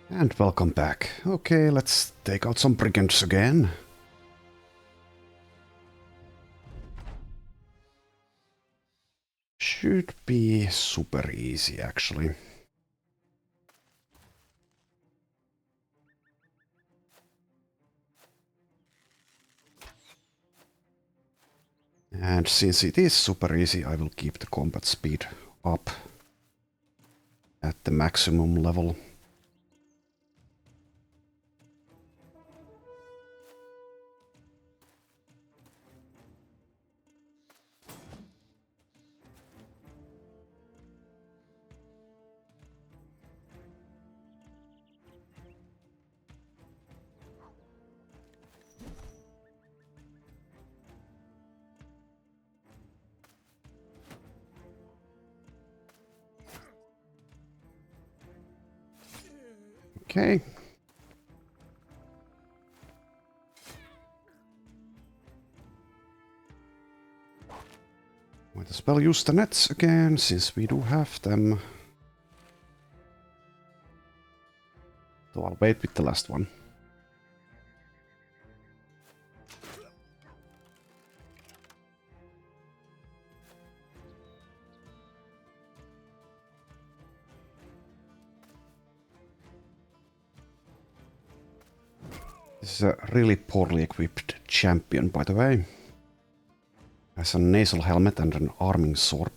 And welcome back. Okay, let's take out some brigands again. Should be super easy, actually. And since it is super easy, I will keep the combat speed up at the maximum level. Okay. Might as well use the nets again, since we do have them. So I'll wait with the last one. This is a really poorly equipped champion, by the way. Has a nasal helmet and an arming sword.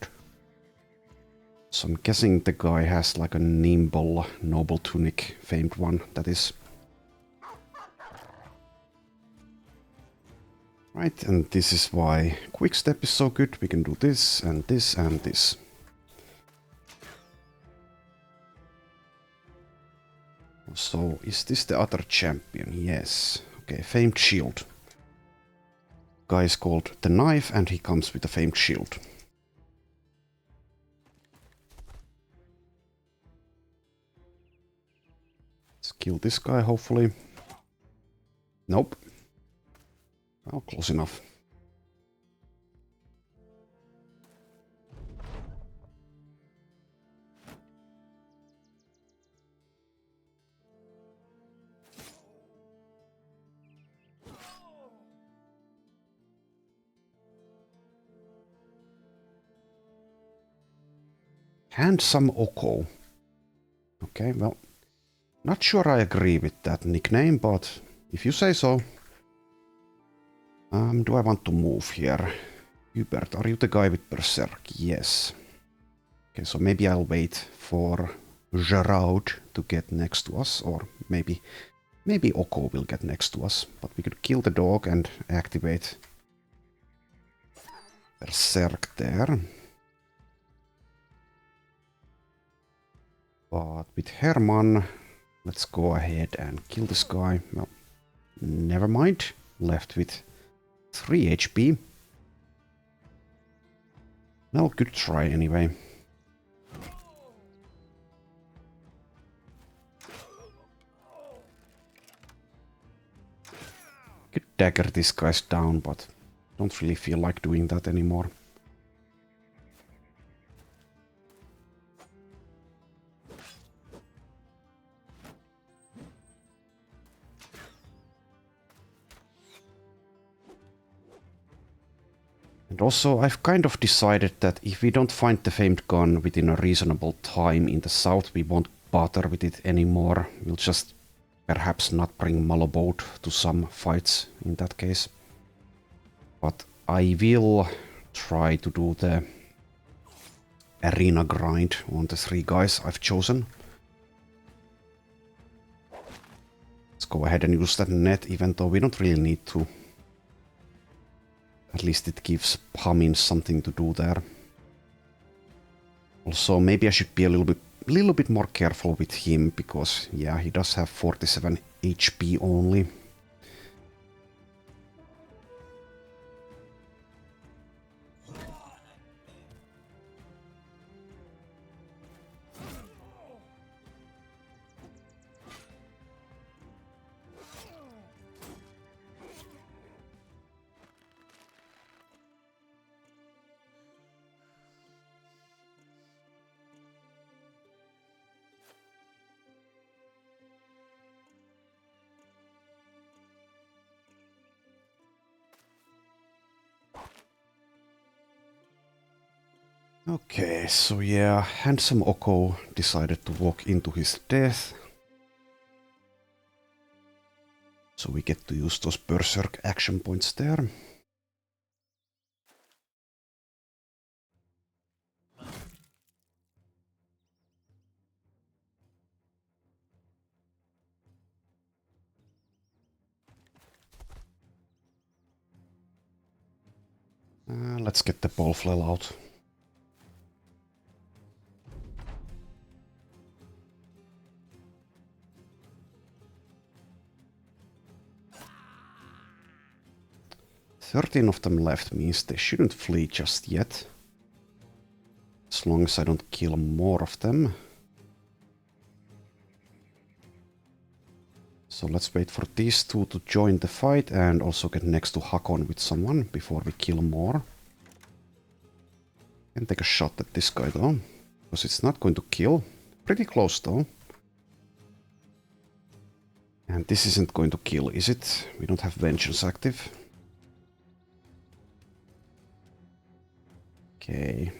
So I'm guessing the guy has like a nimble noble tunic, famed one, that is. Right, and this is why quickstep is so good. We can do this and this and this. So, is this the other champion? Yes. Okay, famed shield. Guy is called the Knife and he comes with a famed shield. Let's kill this guy, hopefully. Nope. Oh, close enough. Handsome Oko. Okay, well, not sure I agree with that nickname, but if you say so. Do I want to move here? Hubert, are you the guy with Berserk? Yes. Okay, so maybe I'll wait for Gerard to get next to us, or maybe Oko will get next to us. But we could kill the dog and activate Berserk there. But with Herman, let's go ahead and kill this guy. Well, never mind. Left with 3 HP. Well, good try anyway. Could dagger this guy's down, but don't really feel like doing that anymore. And also, I've kind of decided that if we don't find the famed gun within a reasonable time in the south, we won't bother with it anymore. We'll just perhaps not bring Malobot to some fights in that case. But I will try to do the arena grind on the 3 guys I've chosen. Let's go ahead and use that net, even though we don't really need to. At least it gives Pamin something to do there. Also, maybe I should be a little bit more careful with him, because yeah, he does have 47 HP only. Okay, so yeah, handsome Oko decided to walk into his death. So we get to use those berserk action points there. Let's get the ball flail out. "13 of them left means they shouldn't flee just yet. As long as I don't kill more of them. So let's wait for these two to join the fight and also get next to Hakon with someone before we kill more. Can take a shot at this guy though, because it's not going to kill. Pretty close though. And this isn't going to kill, is it? We don't have Vengeance active. Okay.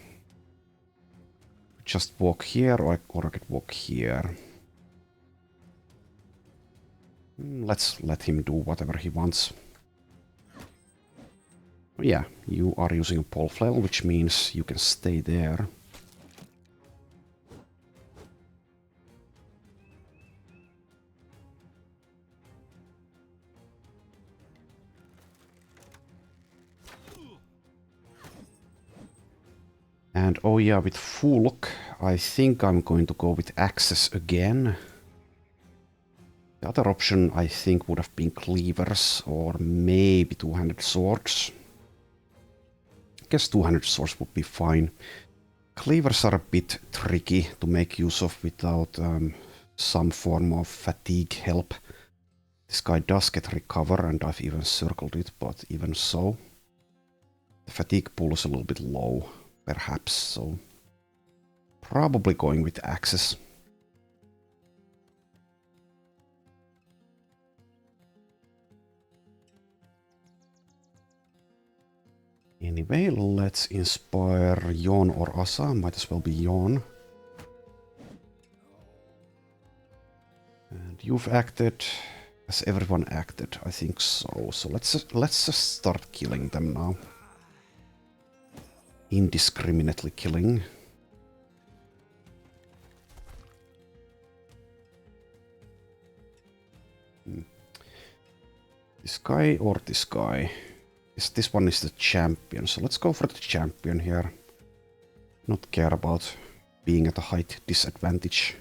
Just walk here, or I could walk here. Let's let him do whatever he wants. Yeah, you are using a pole flail, which means you can stay there. And oh yeah, with Fulk, I think I'm going to go with Axes again. The other option, I think, would have been Cleavers, or maybe two-handed swords. I guess two-handed swords would be fine. Cleavers are a bit tricky to make use of without some form of fatigue help. This guy does get recover, and I've even circled it, but even so. The fatigue pool is a little bit low, perhaps, so probably going with axes. Anyway, let's inspire Yon or Asa. Might as well be Yon. And you've acted. Has everyone acted? I think so. So let's just start killing them now. Indiscriminately killing. This guy or this guy? This one is the champion, so let's go for the champion here. Not care about being at a height disadvantage.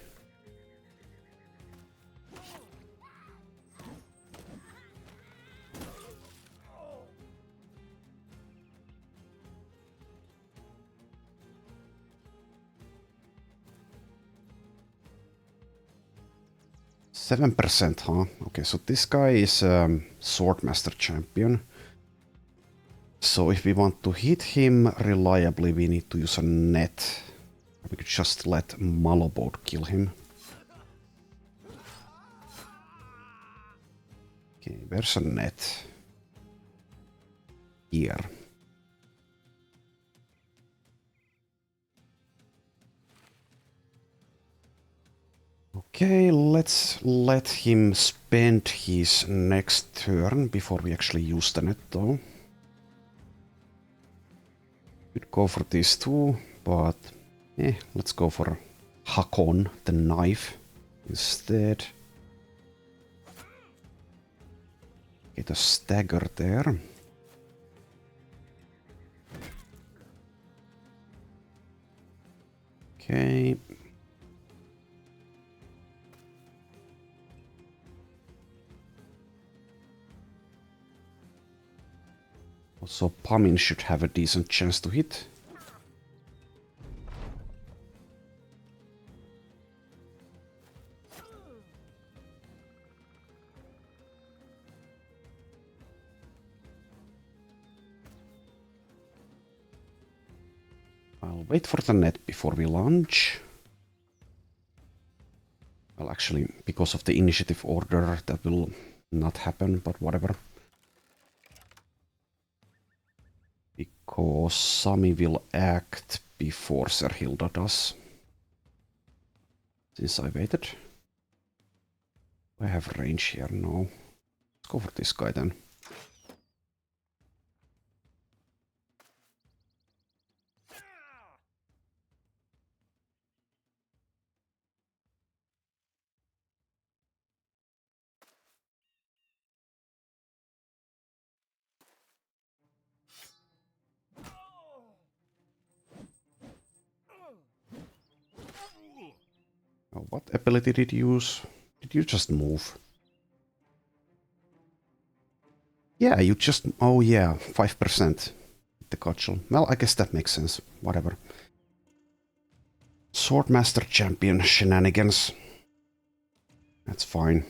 %, huh? Okay, so this guy is Swordmaster champion. So if we want to hit him reliably, we need to use a net. We could just let Malobode kill him. Okay, where's a net? Here. Okay, let's let him spend his next turn before we actually use the net though. Could go for these two, but let's go for Hakon, the knife, instead. Get a stagger there. Okay. Also, Pamin should have a decent chance to hit. I'll wait for the net before we launch. Well, actually, because of the initiative order, that will not happen, but whatever. Because Sami will act before Serhilda does. Since I waited. Do I have range here? No. Let's go for this guy then. Oh, what ability did you use? Did you just move? Yeah, you just... Oh yeah, 5%. The cudgel. Well, I guess that makes sense. Whatever. Swordmaster champion shenanigans. That's fine.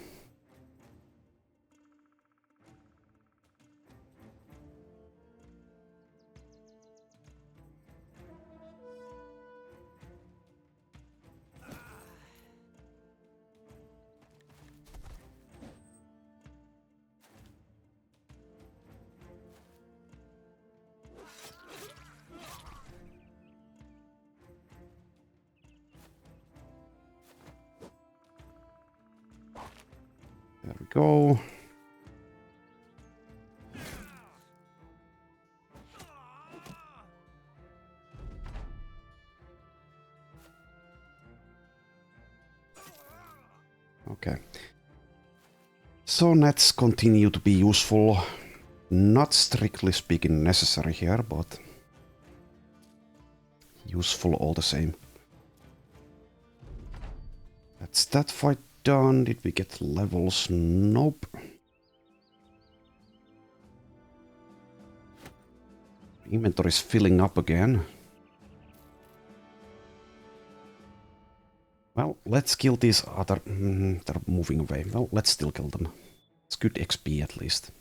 There we go. Okay. So nets continue to be useful. Not strictly speaking necessary here, but useful all the same. That's that fight done. Did we get levels? Nope. Inventory is filling up again. Well, let's kill these other... they're moving away. Well, let's still kill them. It's good XP at least.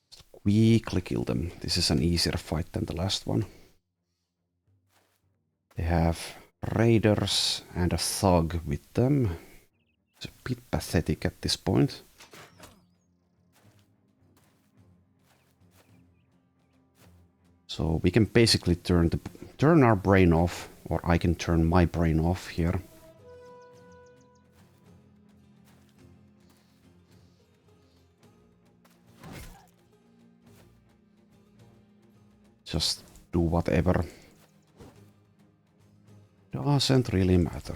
Just quickly kill them. This is an easier fight than the last one. They have raiders and a thug with them. It's a bit pathetic at this point. So we can basically turn our brain off, or I can turn my brain off here. Just do whatever. Doesn't really matter.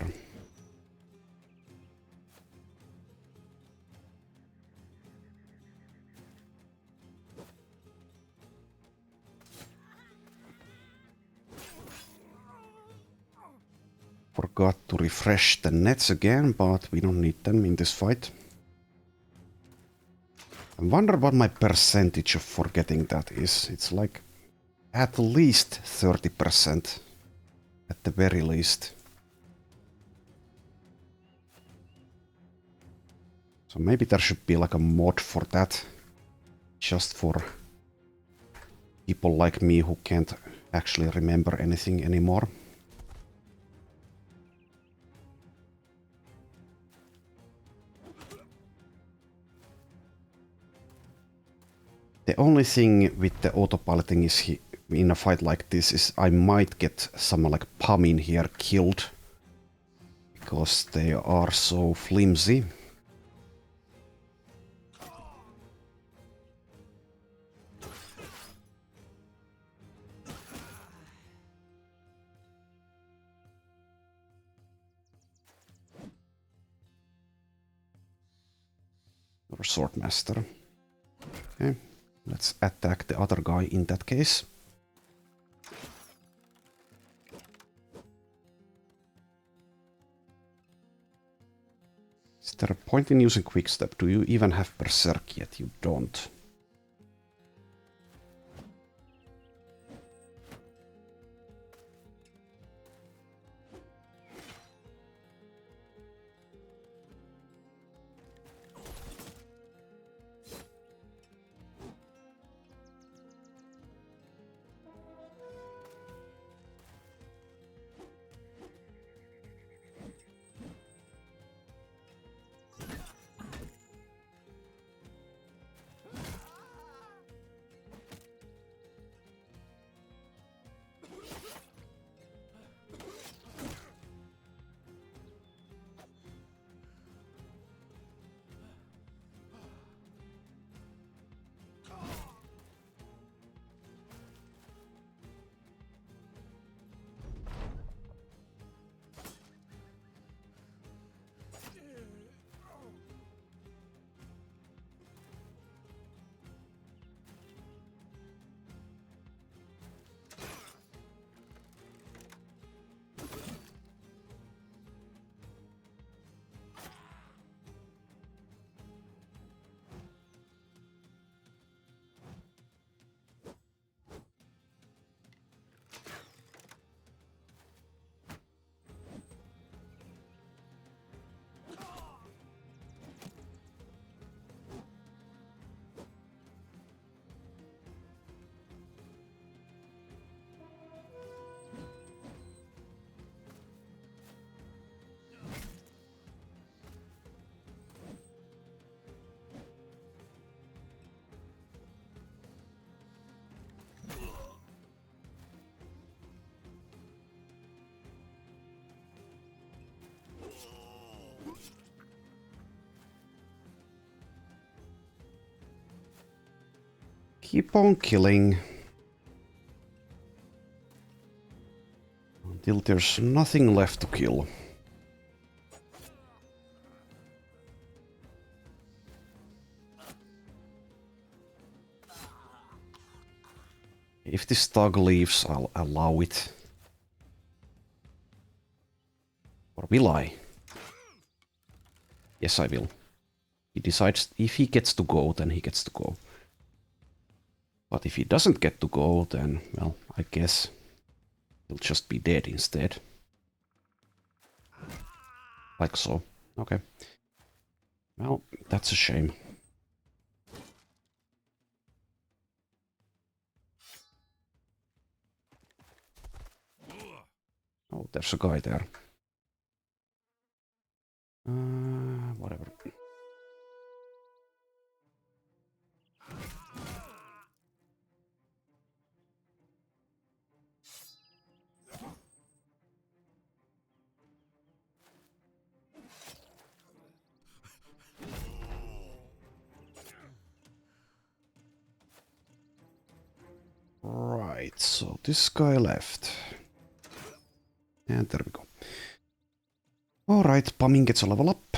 Forgot to refresh the nets again, but we don't need them in this fight. I wonder what my percentage of forgetting that is. It's like at least 30%. At the very least. So maybe there should be like a mod for that. Just for people like me who can't actually remember anything anymore. The only thing with the autopiloting is in a fight like this is I might get someone like Pamin here killed. Because they are so flimsy. Or Swordmaster. Okay, let's attack the other guy in that case. Is there a point in using Quickstep? Do you even have Berserk yet? You don't. Keep on killing. Until there's nothing left to kill. If this thug leaves, I'll allow it. Or will I? Yes, I will. He decides if he gets to go, then he gets to go. But if he doesn't get to go, then, well, I guess he'll just be dead instead. Like so. Okay. Well, that's a shame. Oh, there's a guy there. Whatever. Right, so this guy left. And there we go. Alright, Pumming gets a level up.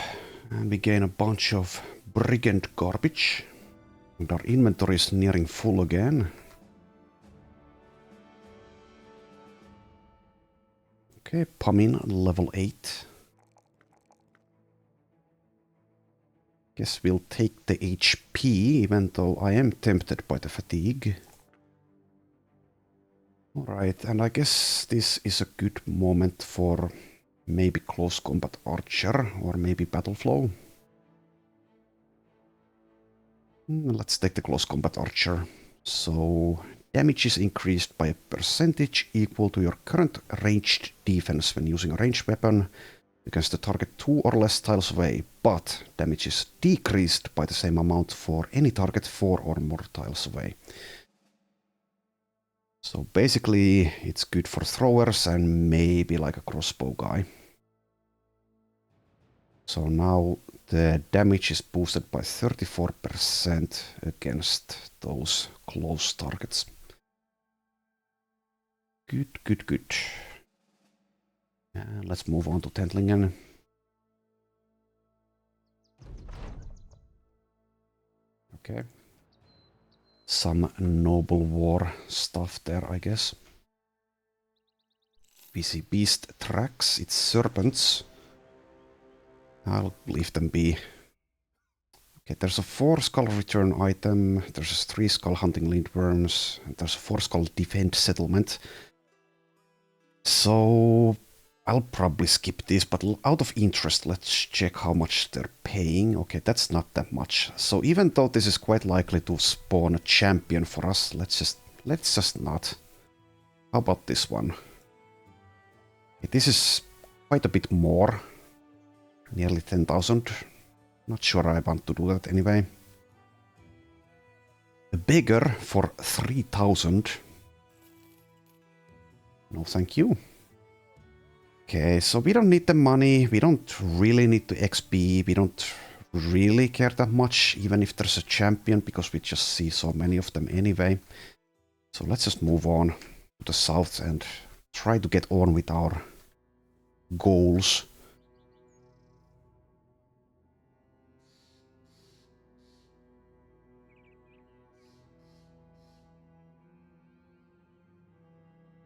And we gain a bunch of brigand garbage. And our inventory is nearing full again. Okay, Pumming level 8. Guess we'll take the HP, even though I am tempted by the fatigue. Alright, and I guess this is a good moment for maybe close combat archer or maybe battle flow. Let's take the close combat archer. So damage is increased by a percentage equal to your current ranged defense when using a ranged weapon against the target 2 or less tiles away, but damage is decreased by the same amount for any target 4 or more tiles away. So basically, it's good for throwers and maybe like a crossbow guy. So now the damage is boosted by 34% against those close targets. Good, good, good. Let's move on to Tentlingen. Okay. Some noble war stuff there, I guess. We see beast tracks, it's serpents. I'll leave them be. Okay, there's a 4 skull return item, there's a 3 skull hunting lindworms, and there's a 4 skull defend settlement. So I'll probably skip this, but out of interest, let's check how much they're paying. Okay, that's not that much. So even though this is quite likely to spawn a champion for us, let's just not. How about this one? Okay, this is quite a bit more. Nearly 10,000. Not sure I want to do that anyway. A beggar for 3,000. No, thank you. Okay, so we don't need the money. We don't really need the XP. We don't really care that much, even if there's a champion, because we just see so many of them anyway. So let's just move on to the south and try to get on with our goals.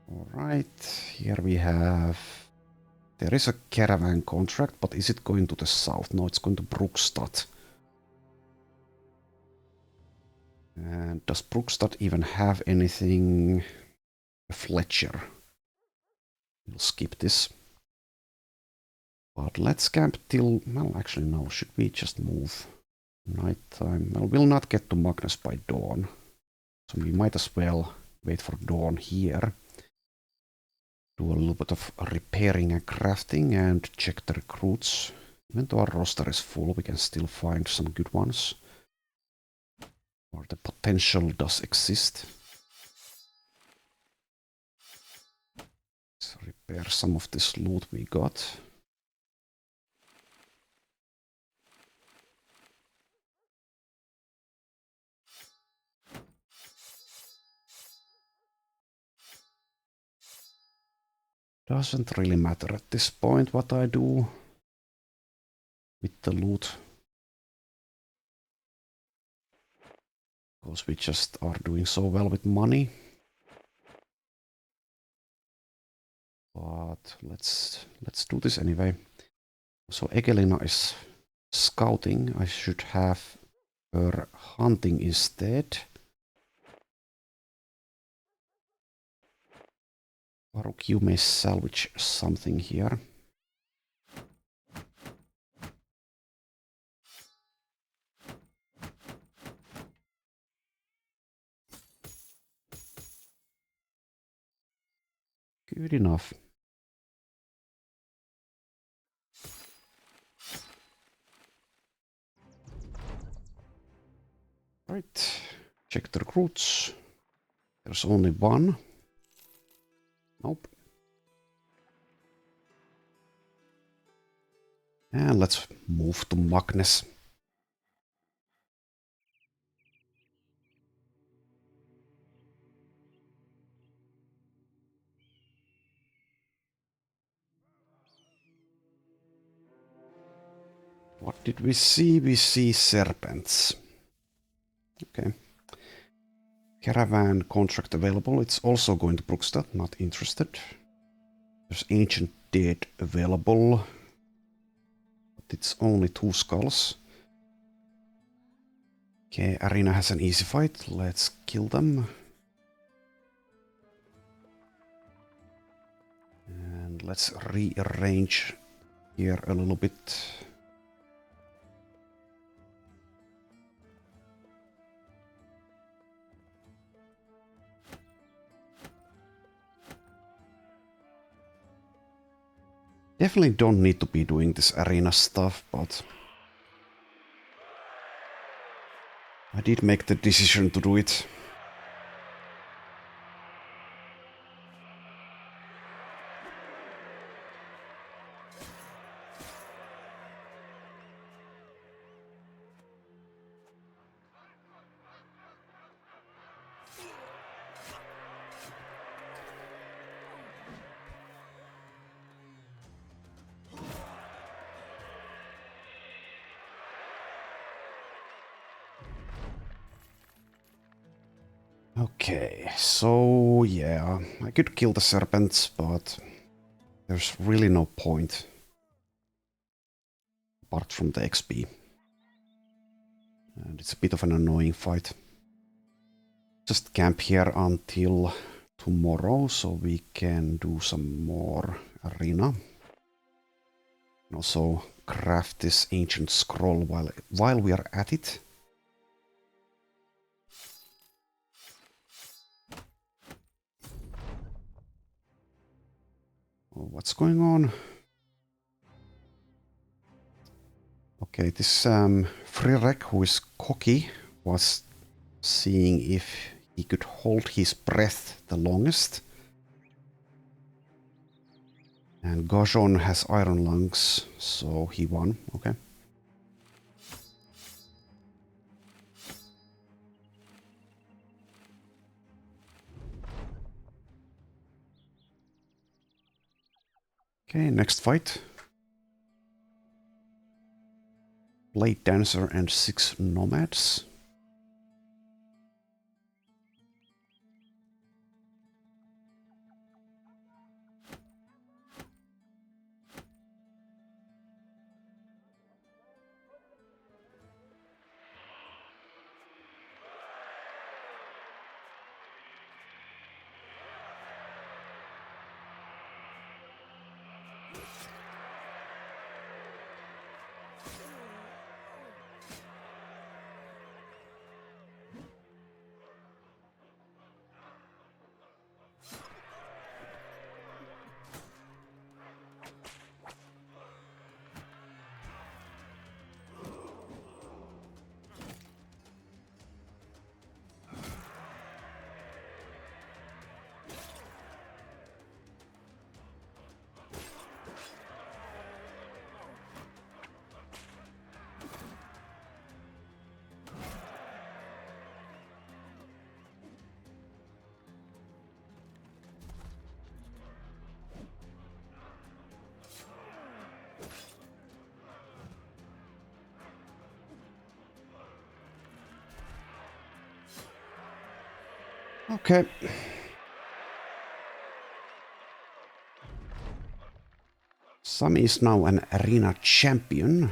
Alright, here we have... There is a caravan contract, but is it going to the south? No, it's going to Brookstad. And does Brookstad even have anything? A Fletcher. We'll skip this. But let's camp till... Well, actually no, should we just move? Nighttime. Well, we'll not get to Magnus by dawn. So we might as well wait for dawn here. Do a little bit of repairing and crafting and check the recruits. Even though our roster is full, we can still find some good ones. Or the potential does exist. Let's repair some of this loot we got. Doesn't really matter at this point what I do with the loot. Because we just are doing so well with money. But let's do this anyway. So Egelina is scouting. I should have her hunting instead. Baruch, you may salvage something here. Good enough. Right, check the recruits. There's only one. Nope. And let's move to Magnus. What did we see? We see serpents. Okay. Caravan contract available. It's also going to Brookstad. Not interested. There's Ancient Dead available. But it's only 2 skulls. Okay, Arena has an easy fight. Let's kill them. And let's rearrange here a little bit. Definitely don't need to be doing this arena stuff, but I did make the decision to do it. Okay, so yeah, I could kill the serpents, but there's really no point apart from the XP. And it's a bit of an annoying fight. Just camp here until tomorrow so we can do some more arena. And also craft this ancient scroll while we are at it. Oh, what's going on? Okay, this Frirek, who is cocky, was seeing if he could hold his breath the longest. And Gajon has iron lungs, so he won. Okay. Okay, next fight. Blade Dancer and 6 Nomads. Okay. Sami is now an arena champion.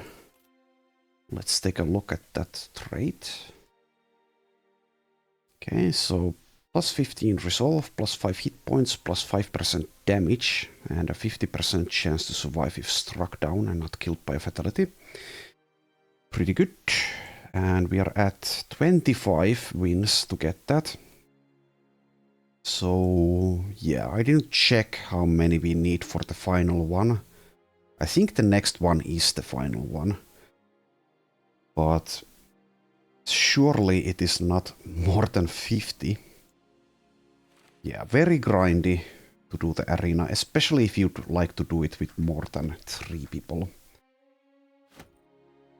Let's take a look at that trait. Okay, so plus 15 resolve, plus 5 hit points, plus 5% damage, and a 50% chance to survive if struck down and not killed by a fatality. Pretty good. And we are at 25 wins to get that. So, yeah, I didn't check how many we need for the final one. I think the next one is the final one. But surely it is not more than 50. Yeah, very grindy to do the arena, especially if you'd like to do it with more than 3 people.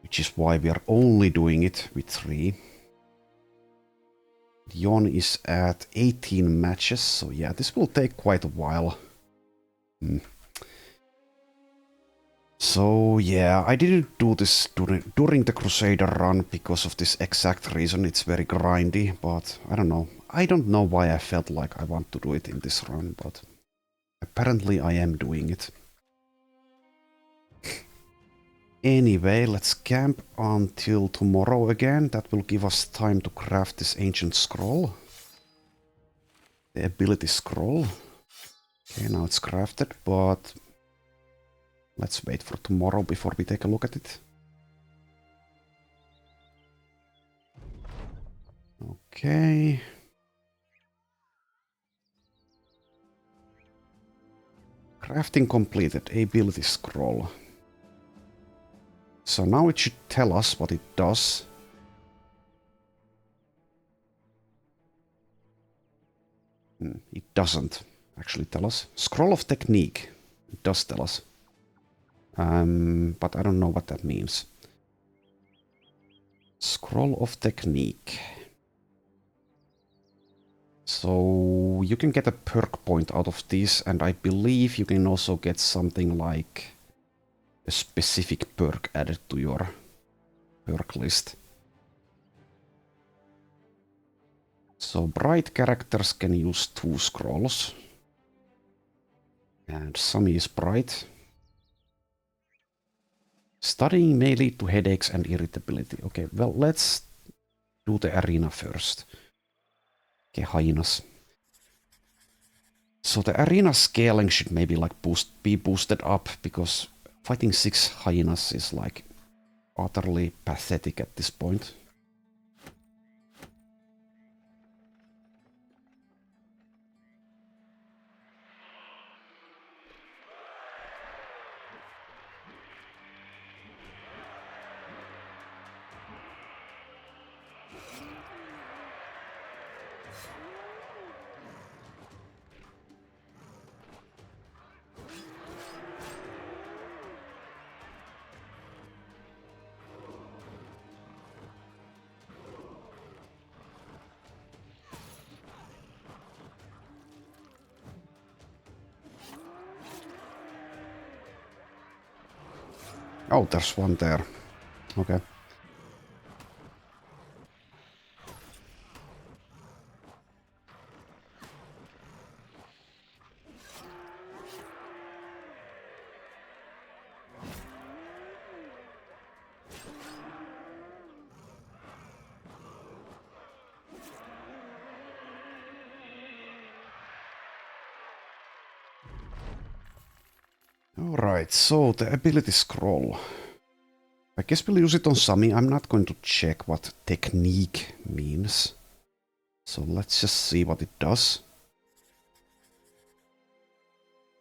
Which is why we are only doing it with 3. Jon is at 18 matches, so yeah, this will take quite a while. So yeah, I didn't do this during the Crusader run because of this exact reason. It's very grindy, but I don't know. I don't know why I felt like I want to do it in this run, but apparently I am doing it. Anyway, let's camp until tomorrow again. That will give us time to craft this ancient scroll. The ability scroll. Okay, now it's crafted, but let's wait for tomorrow before we take a look at it. Okay. Crafting completed, ability scroll. So now it should tell us what it does. It doesn't actually tell us. Scroll of technique. It does tell us. But I don't know what that means. Scroll of technique. So you can get a perk point out of this, and I believe you can also get something like a specific perk added to your perk list. So bright characters can use 2 scrolls. And Sami is bright. Studying may lead to headaches and irritability. Okay, well, let's do the arena first. Okay, hyenas. So the arena scaling should maybe like be boosted up, because fighting 6 hyenas is like utterly pathetic at this point. Oh, there's one there. Okay. Alright, so the ability scroll. I guess we'll use it on Sami. I'm not going to check what technique means. So let's just see what it does.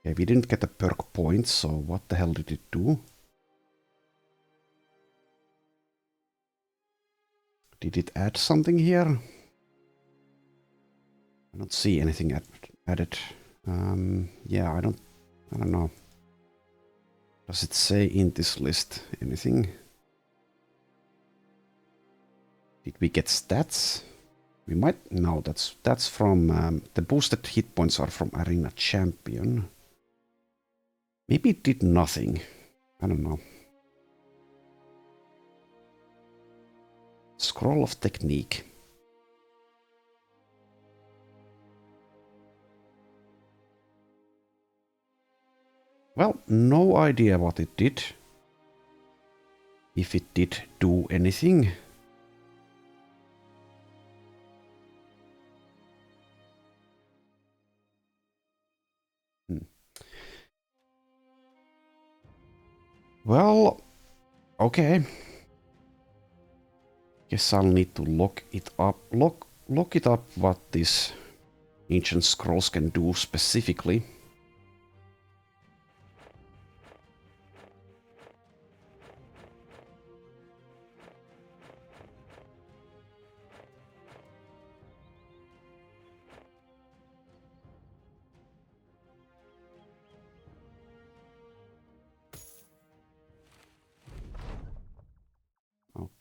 Okay, we didn't get a perk point, so what the hell did it do? Did it add something here? I don't see anything added. Yeah, I don't know. Does it say in this list anything? Did we get stats? We might. No, that's from the boosted hit points are from Arena Champion. Maybe it did nothing. I don't know. Scroll of technique. Well, no idea what it did. If it did do anything. Well, okay. Guess I'll need to look it up. Look it up what these ancient scrolls can do specifically.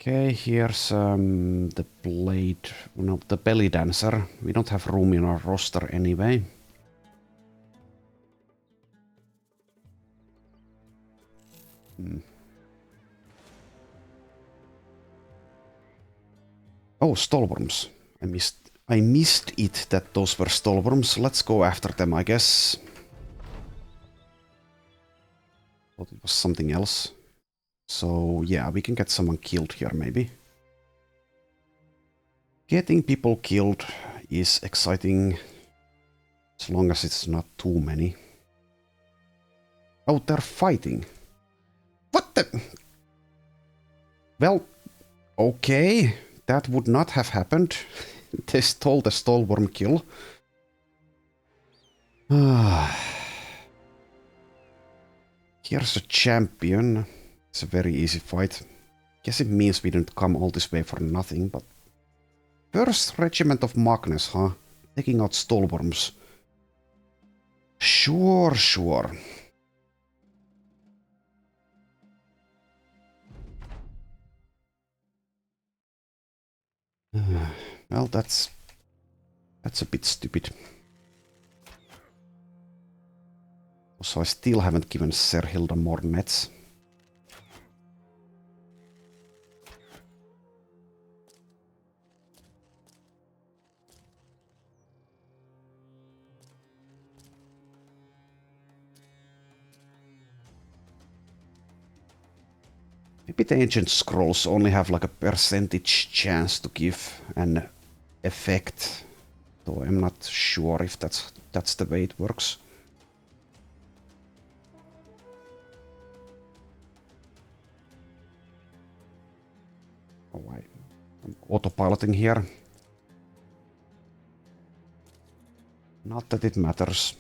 Okay, here's the blade, no, the belly dancer. We don't have room in our roster anyway. Oh, stallworms. I missed it that those were stallworms. Let's go after them, I guess. Thought it was something else. So yeah, we can get someone killed here maybe. Getting people killed is exciting as long as it's not too many. Oh, they're fighting. What the? Well, okay. That would not have happened. They stole the stallworm kill. Here's a champion. It's a very easy fight. Guess it means we didn't come all this way for nothing, but... First Regiment of Magnus, huh? Taking out stallworms. Sure, sure. Well, that's a bit stupid. Also, I still haven't given Serhilda more nets. Maybe the ancient scrolls only have like a percentage chance to give an effect. Though I'm not sure if that's the way it works. Oh, I'm autopiloting here. Not that it matters.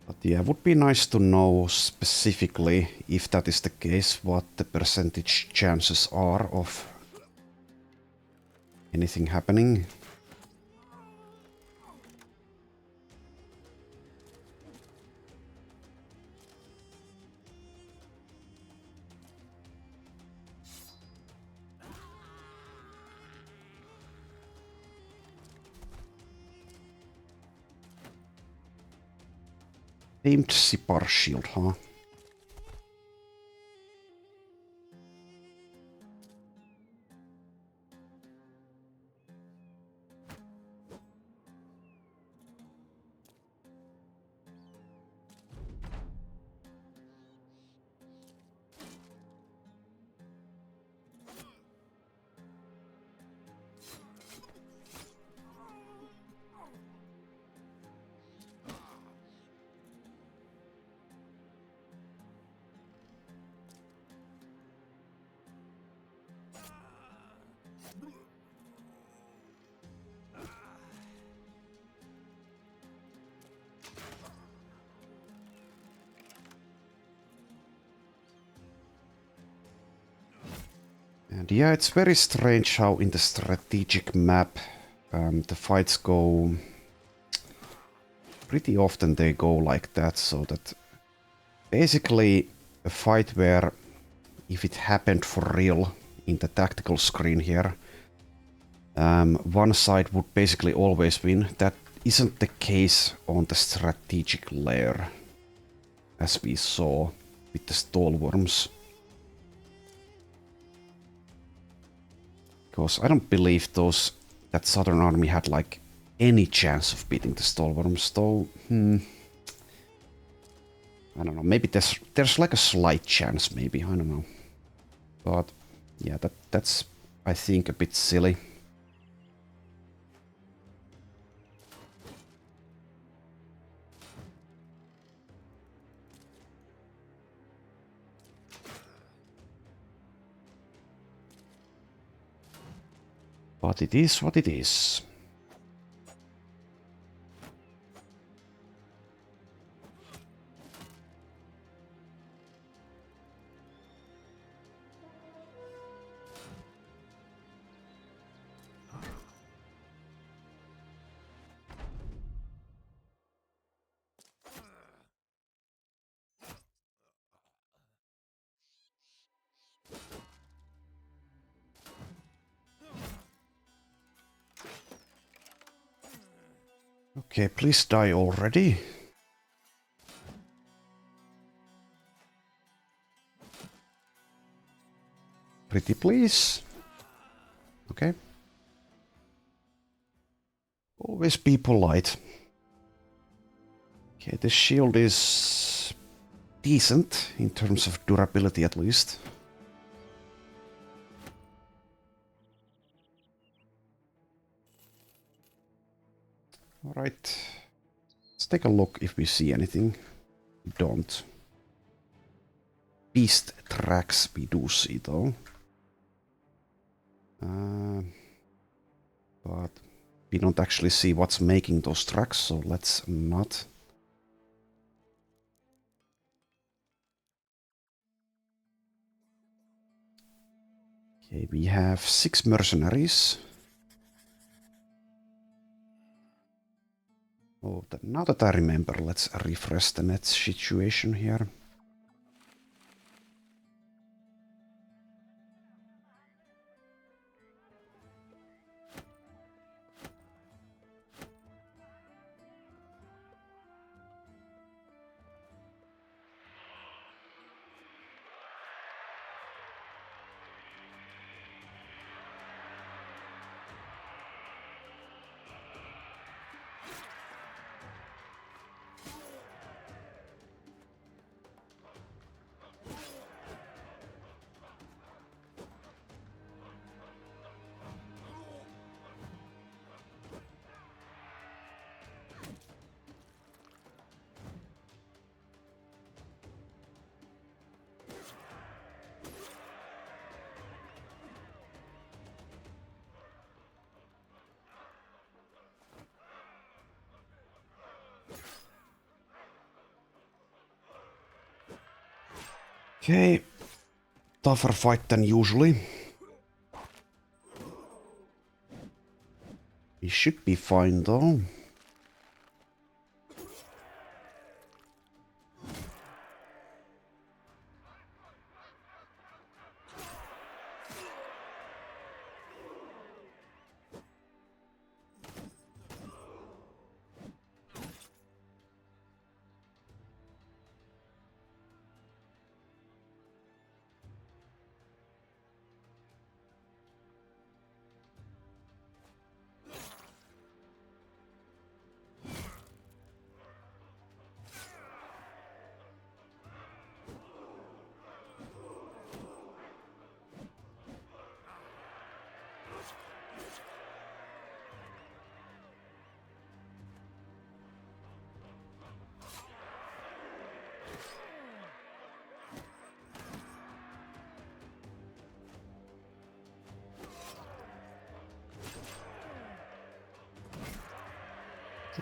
But yeah, it would be nice to know specifically, if that is the case, what the percentage chances are of anything happening. Named Sipar shield, huh? And yeah, it's very strange how in the strategic map the fights go... Pretty often they go like that, so that basically a fight where if it happened for real in the tactical screen here, one side would basically always win. That isn't the case on the strategic layer, as we saw with the stallworms. Because I don't believe that Southern Army had like any chance of beating the Stalworms, though. I don't know. Maybe there's like a slight chance. Maybe, I don't know. But yeah, that's I think a bit silly. But it is what it is. Okay, please die already. Pretty please. Okay. Always be polite. Okay, this shield is decent in terms of durability at least. Alright. Let's take a look if we see anything. We don't. Beast tracks we do see though. But we don't actually see what's making those tracks, so let's not. Okay, we have 6 mercenaries. Oh, now that I remember, let's refresh the net situation here. Okay, tougher fight than usually. We should be fine though.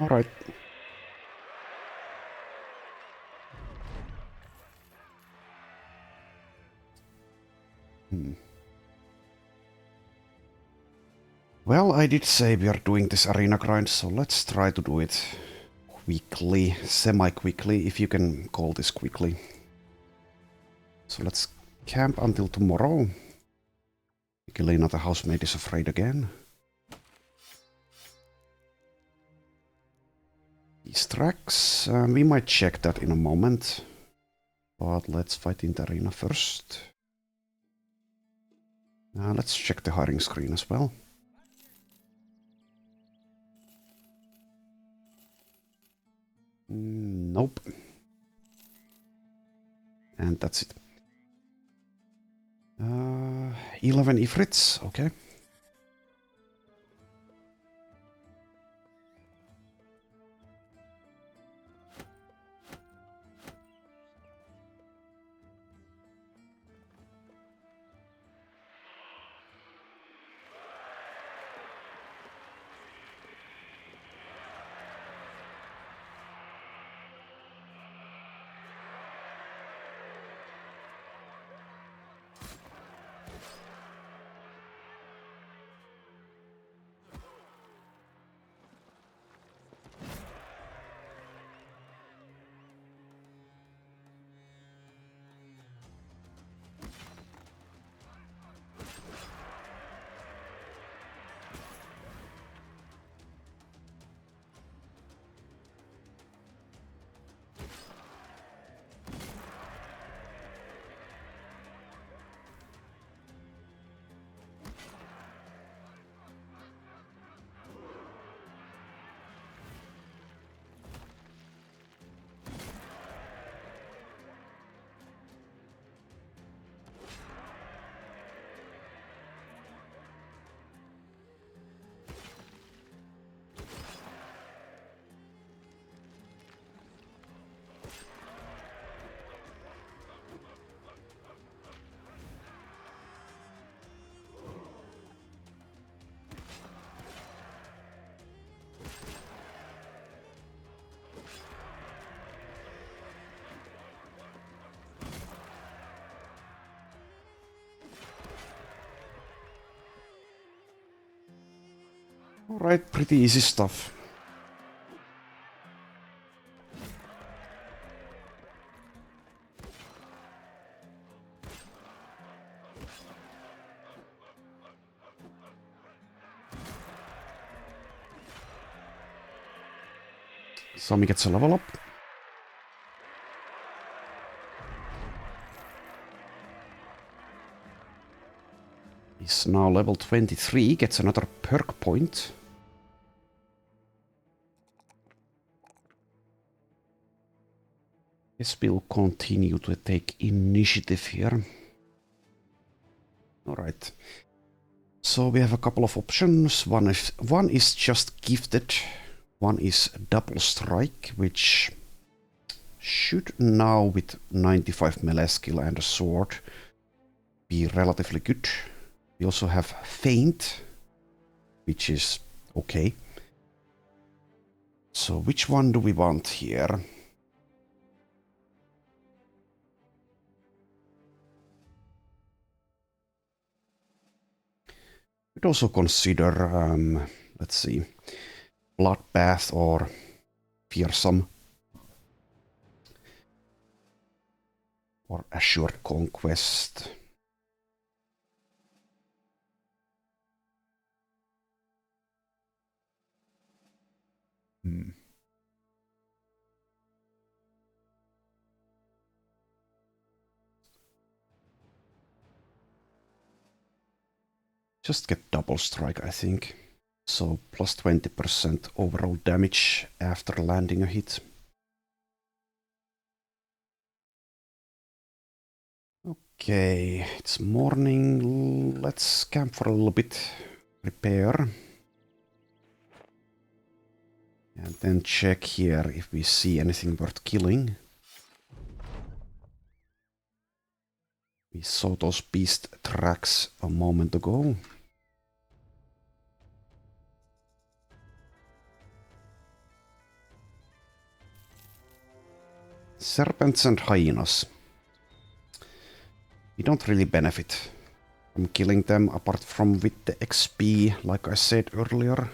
All right. Well, I did say we are doing this arena grind, so let's try to do it quickly, semi-quickly, if you can call this quickly. So let's camp until tomorrow. Elena the housemaid is afraid again. These tracks, we might check that in a moment. But let's fight in the arena first. Let's check the hiring screen as well. Nope. And that's it. 11 Ifrits, okay. Alright, pretty easy stuff. Sami gets a level up. He's now level 23, gets another perk point. Guess we'll continue to take initiative here. Alright. So we have a couple of options. One is just gifted. One is double strike, which should now with 95 melee skill and a sword be relatively good. We also have feint, which is okay. So which one do we want here? We'd also consider, let's see, bloodbath or fearsome or assured conquest. Just get double strike, I think. So plus 20% overall damage after landing a hit. Okay, it's morning. Let's camp for a little bit. Prepare. And then check here if we see anything worth killing. We saw those beast tracks a moment ago. Serpents and hyenas. We don't really benefit from killing them apart from with the XP, like I said earlier.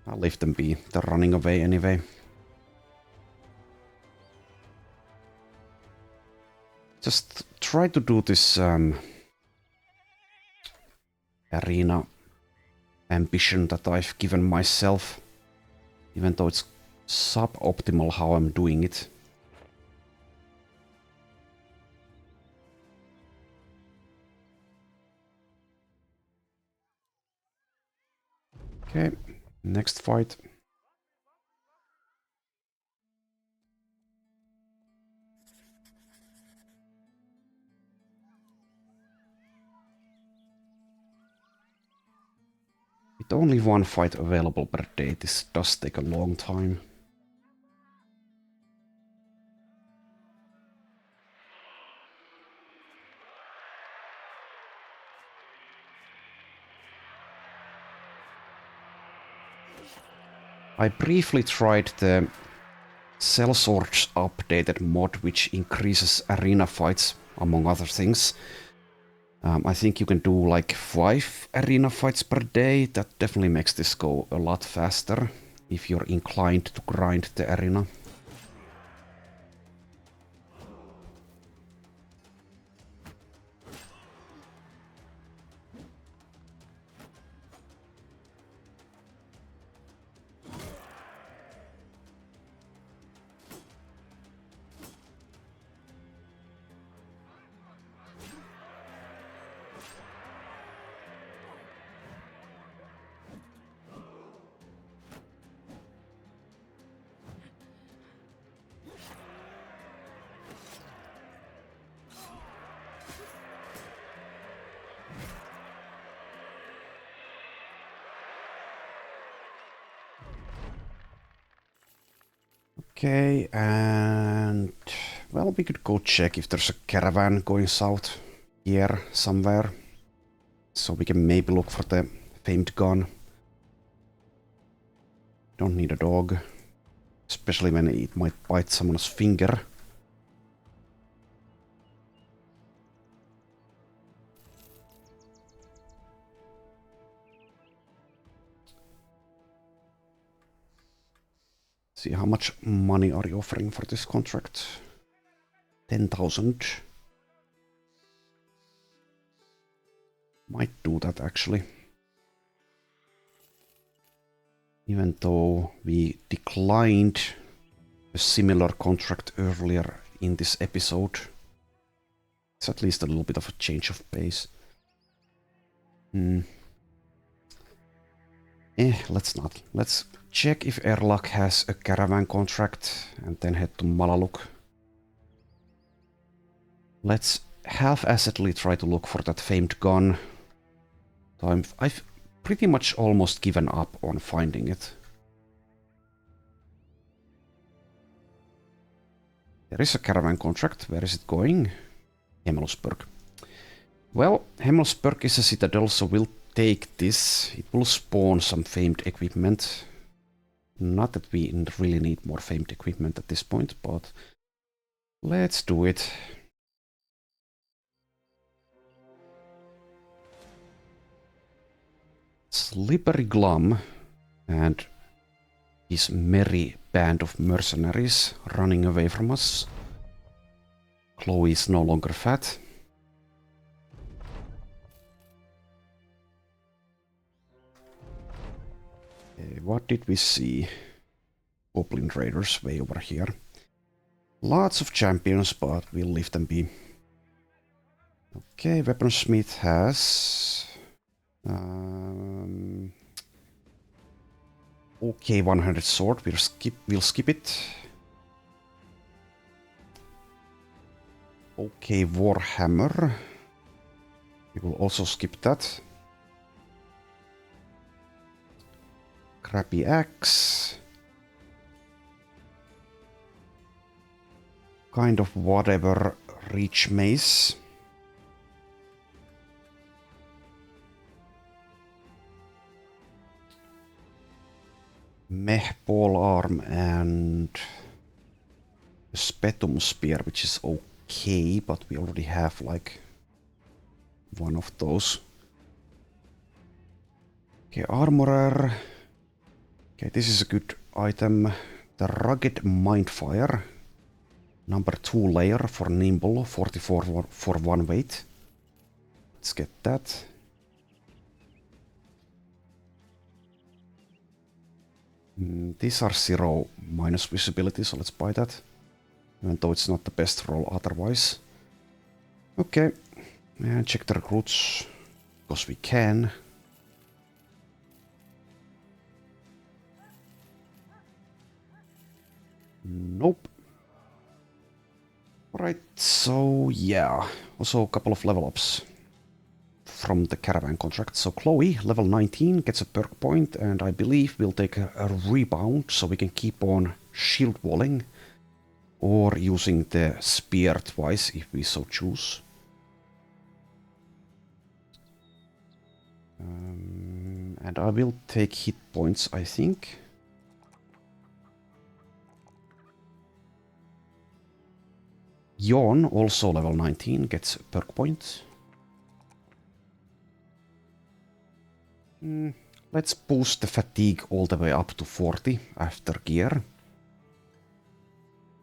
I'll leave them be. They're running away anyway. Just try to do this arena ambition that I've given myself, even though it's suboptimal how I'm doing it. Okay, next fight. With only one fight available per day, this does take a long time. I briefly tried the Sellswords updated mod, which increases arena fights, among other things. I think you can do like 5 arena fights per day. That definitely makes this go a lot faster if you're inclined to grind the arena. Okay, and well, we could go check if there's a caravan going south here somewhere. So we can maybe look for the famed gun. Don't need a dog, especially when it might bite someone's finger. See, how much money are you offering for this contract? 10,000. Might do that actually. Even though we declined a similar contract earlier in this episode. It's at least a little bit of a change of pace. Let's not. Let's check if Erlak has a caravan contract and then head to Malaluk. Let's half-assedly try to look for that famed gun. I've pretty much almost given up on finding it. There is a caravan contract. Where is it going? Hemmelsburg. Well, Hemmelsburg is a citadel, so we'll take this. It will spawn some famed equipment. Not that we really need more famed equipment at this point, but let's do it. Slippery Glum and his merry band of mercenaries running away from us. Chloe is no longer fat. What did we see? Goblin Raiders way over here. Lots of champions, but we'll leave them be. Okay, Weaponsmith has... okay, 100 sword. We'll skip it. Okay, Warhammer. We will also skip that. Crappy axe. Kind of whatever. Reach mace. Meh pole arm and a Spetum spear, which is okay, but we already have like one of those. Okay, armorer. Okay, this is a good item. The rugged mindfire. Number 2 layer for nimble, 44 for 1 weight. Let's get that. These are 0 minus visibility, so let's buy that. Even though it's not the best roll otherwise. Okay, and check the recruits, because we can. Nope. Alright, so yeah. Also a couple of level ups from the caravan contract. So Chloe, level 19, gets a perk point, and I believe we'll take a rebound so we can keep on shield walling or using the spear twice if we so choose. And I will take hit points, I think. Yawn, also level 19, gets a perk point. Let's boost the fatigue all the way up to 40 after gear.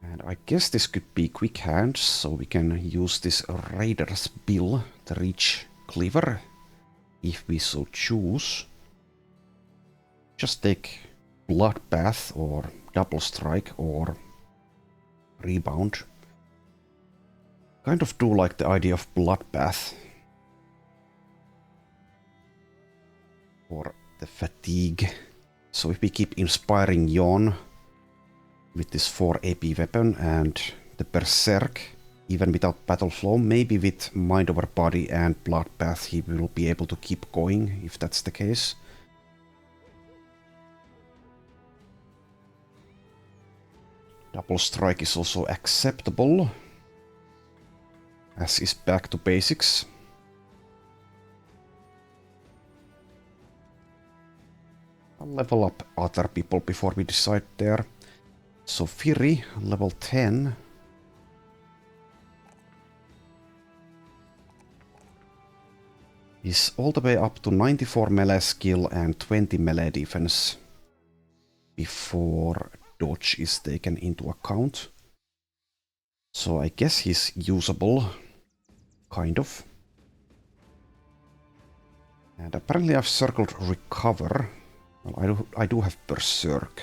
And I guess this could be quick hands, so we can use this Raider's Bill, the Reach Cleaver, if we so choose. Just take Bloodbath or Double Strike or Rebound. Kind of do like the idea of Bloodbath. Or the Fatigue. So if we keep inspiring Yawn with this 4 AP weapon and the Berserk, even without Battle Flow, maybe with Mind Over Body and Bloodbath he will be able to keep going, if that's the case. Double Strike is also acceptable, as is Back to Basics. I'll level up other people before we decide there. So Fury, level 10. Is all the way up to 94 melee skill and 20 melee defense before dodge is taken into account. So I guess he's usable, kind of. And apparently I've circled Recover. Well, I do have Berserk.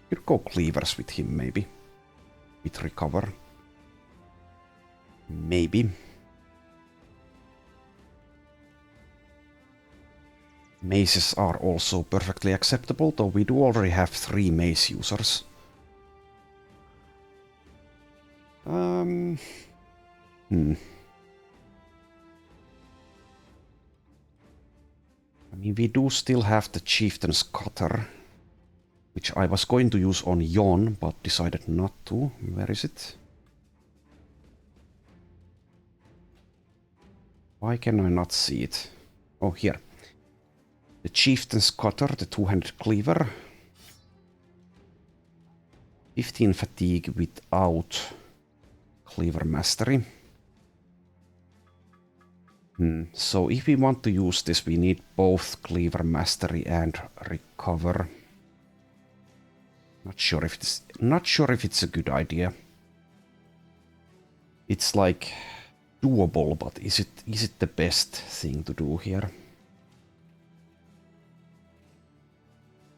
Could go Cleavers with him, maybe. With Recover. Maybe. Maces are also perfectly acceptable, though we do already have 3 mace users. I mean, we do still have the Chieftain's Cutter, which I was going to use on Yawn, but decided not to. Where is it? Why can I not see it? Oh, here. The Chieftain's Cutter, the two-handed cleaver. 15 fatigue without Cleaver Mastery. So if we want to use this, we need both Cleaver Mastery and Recover. Not sure if it's a good idea. It's like doable, but is it the best thing to do here?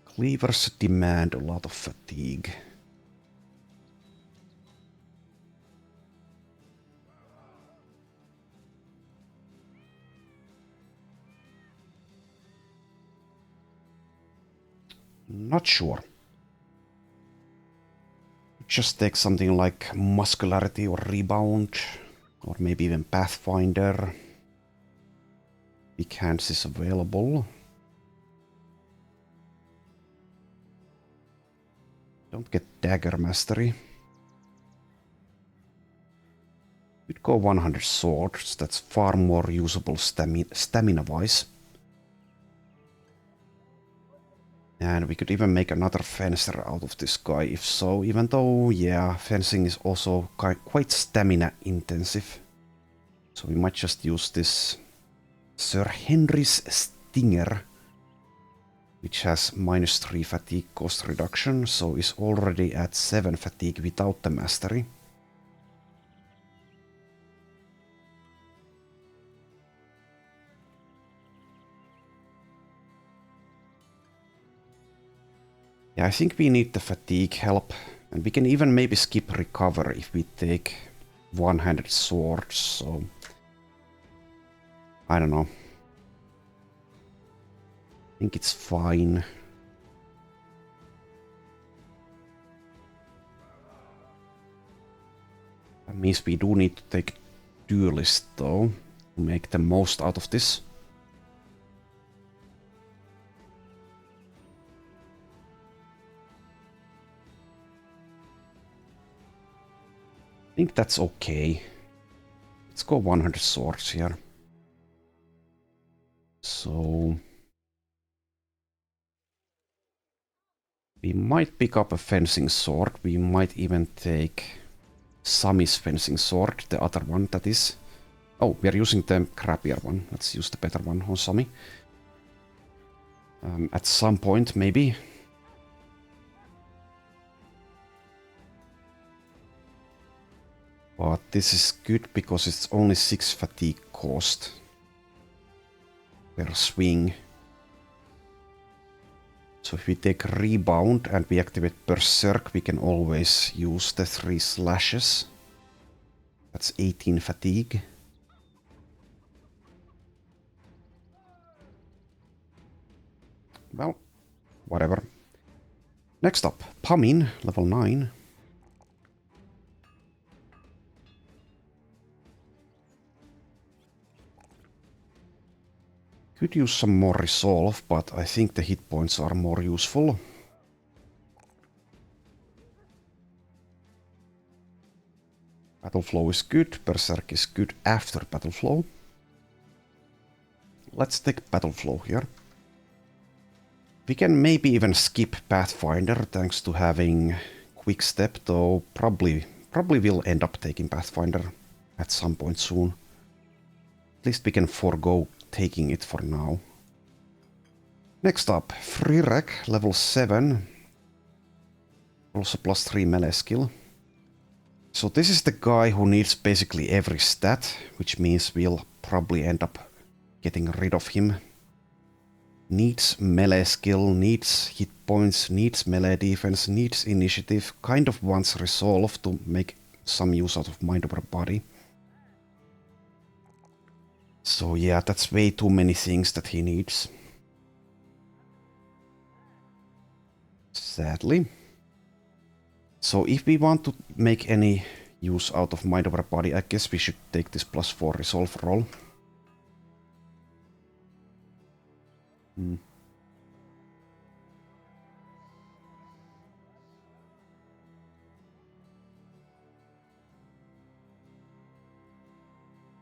Cleavers demand a lot of fatigue. Not sure. Just take something like Muscularity or Rebound, or maybe even Pathfinder. Big Hands is available. Don't get Dagger Mastery. We'd go 100 Swords, that's far more usable stamina-wise. And we could even make another Fencer out of this guy if so, even though, yeah, fencing is also quite stamina intensive. So we might just use this Sir Henry's Stinger, which has -3 fatigue cost reduction, so is already at 7 fatigue without the mastery. Yeah, I think we need the fatigue help, and we can even maybe skip recover if we take one-handed swords, so I don't know. I think it's fine. Means we do need to take duelist though, to make the most out of this. I think that's okay. Let's go 100 swords here. So we might pick up a fencing sword. We might even take Sami's fencing sword, the other one that is. Oh, we are using the crappier one. Let's use the better one on Sami. At some point, maybe. But this is good because it's only 6 fatigue cost per swing. So if we take rebound and we activate berserk, we can always use the 3 slashes. That's 18 fatigue. Well, whatever. Next up, Pamin, level 9. Could use some more resolve, but I think the hit points are more useful. Battle flow is good, berserk is good after battle flow. Let's take battle flow here. We can maybe even skip Pathfinder thanks to having quick step, though probably will end up taking Pathfinder at some point soon. At least we can forego taking it for now. Next up, Frirek, level 7. Also plus 3 melee skill. So this is the guy who needs basically every stat, which means we'll probably end up getting rid of him. Needs melee skill, needs hit points, needs melee defense, needs initiative, kind of wants resolve to make some use out of mind over body. So yeah, that's way too many things that he needs. Sadly. So if we want to make any use out of mind over body, I guess we should take this plus 4 resolve roll.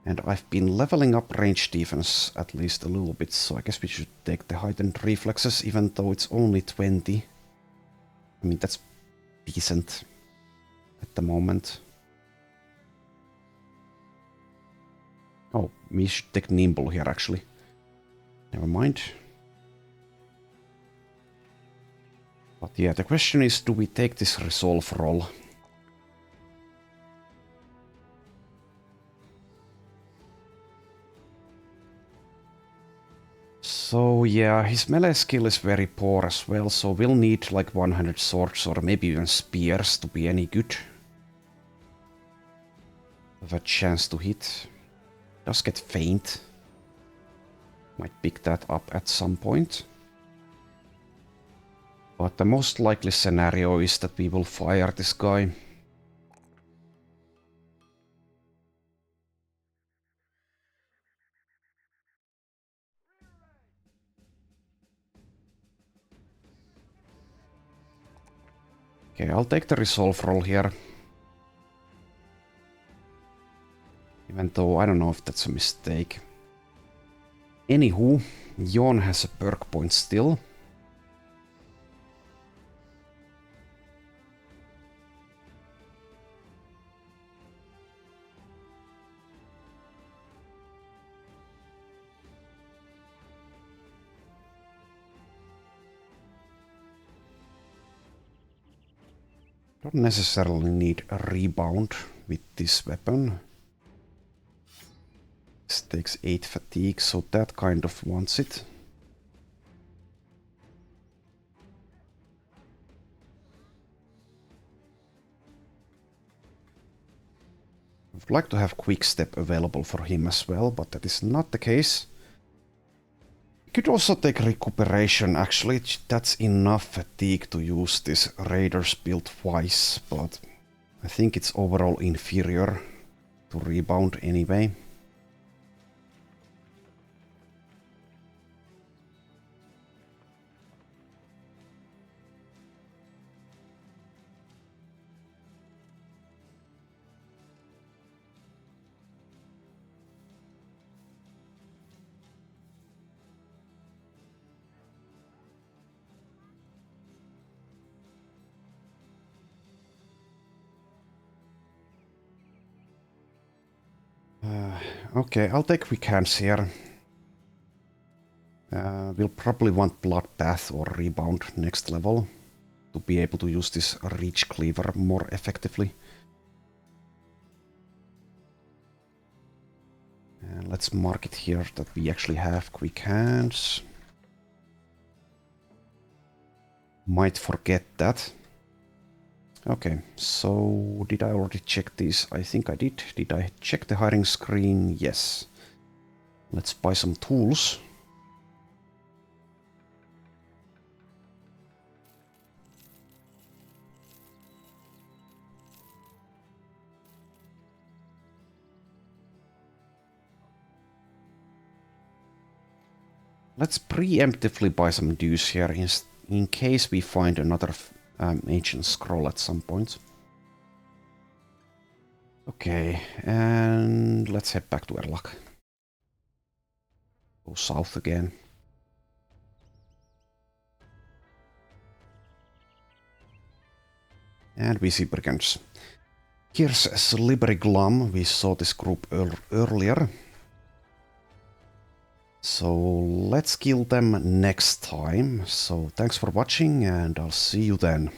And I've been leveling up range defense at least a little bit, so I guess we should take the heightened reflexes, even though it's only 20. I mean, that's decent at the moment. Oh, we should take nimble here, actually. Never mind. But yeah, the question is, do we take this resolve roll? So yeah, his melee skill is very poor as well, so we'll need like 100 swords or maybe even spears to be any good. Have a chance to hit. Does get faint. Might pick that up at some point. But the most likely scenario is that we will fire this guy. Okay, I'll take the resolve roll here. Even though I don't know if that's a mistake. Anywho, Jon has a perk point still. Don't necessarily need a rebound with this weapon. This takes 8 fatigue, so that kind of wants it. I would like to have quick step available for him as well, but that is not the case. You could also take recuperation, actually. That's enough fatigue to use this Raider's build twice, but I I think it's overall inferior to rebound anyway. Okay, I'll take quick hands here. We'll probably want Bloodbath or Rebound next level to be able to use this Reach Cleaver more effectively. And let's mark it here that we actually have quick hands. Might forget that. Okay, so did I already check this? I think I did. Did I check the hiring screen? Yes. Let's buy some tools. Let's preemptively buy some dues here in case we find another ancient scroll at some point. Okay, and let's head back to Erlak. Go south again. And we see brigands. Here's Slippery Glum. We saw this group earlier. So let's kill them next time. So thanks for watching and I'll see you then.